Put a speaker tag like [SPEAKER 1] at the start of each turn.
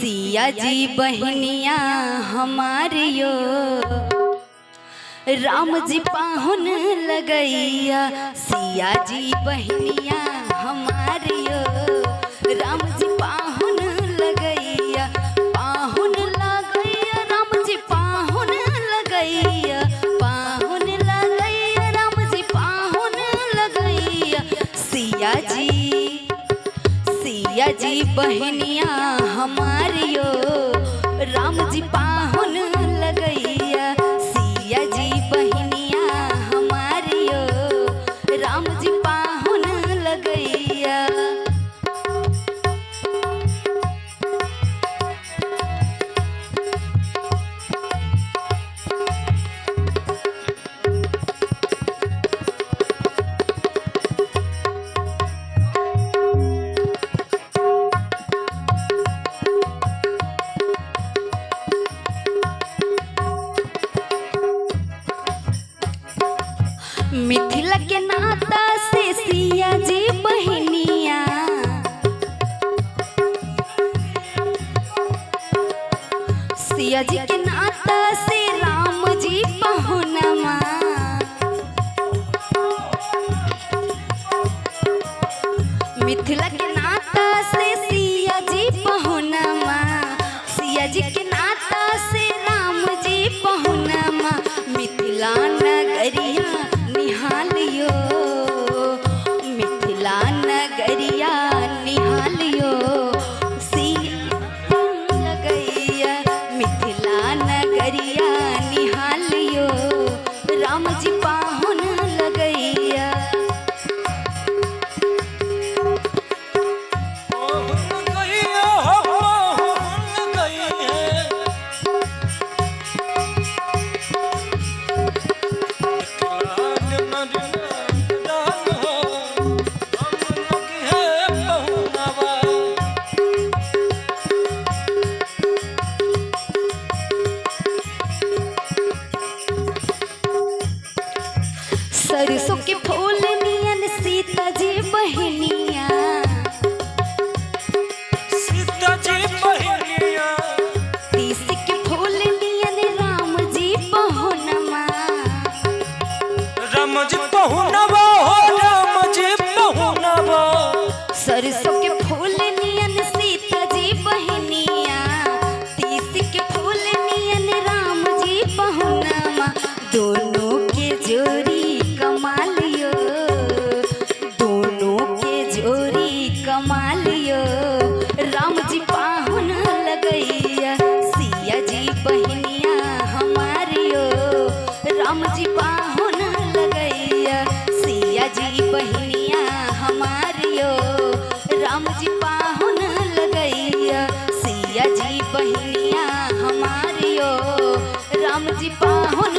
[SPEAKER 1] सिया जी बहनिया हमारियो राम जी पाहुन लगैया। सिया जी बहनिया हमारियो राम जी पाहुन लगैया। पाहुन लगैया राम जी पाहुन लगैया। पाहुन लगैया राम जी पाहुन लगैया। सिया जी बहनिया हमारियो राम जी पाहुन लगैया। सिया जी बहनिया हमारियो राम जी पाहुन लगैया। मिथिला के नाता से सिया जी बहनिया। सिया जी के नाता से राम जी पहुनमा। मिथिला के नाता से सिया जी पहुनमा। सिया जी के नाता से राम जी पहुनमा। मिथिला नगरिया निहालियो मिथिला नगरिया निहालियो। सिया लगैया मिथिला नगरिया निहालियो राम जी पाहुन लगैया। सरसों के फूल नियन सीता जी बहनिया।
[SPEAKER 2] सीता जी बहनिया।
[SPEAKER 1] तीसी के फूल नियन राम जी पहुनमा।
[SPEAKER 2] राम जी पहुनवा हो राम जी पहुनवा।
[SPEAKER 1] सरसों के फूल नियन सीता जी बहनिया। तीसी के फूल नियन राम जी पहुनमा। दोनों के जोड़ी कमालियो दोनों के जोड़ी कमालियो राम जी पाहुन लगैया। सिया जी बहनिया हमारियो राम जी पाहुन लगैया। सिया जी बहनिया हमारियो राम जी पाहुन लगैया। सिया जी बहनिया हमारियो राम जी पाहुन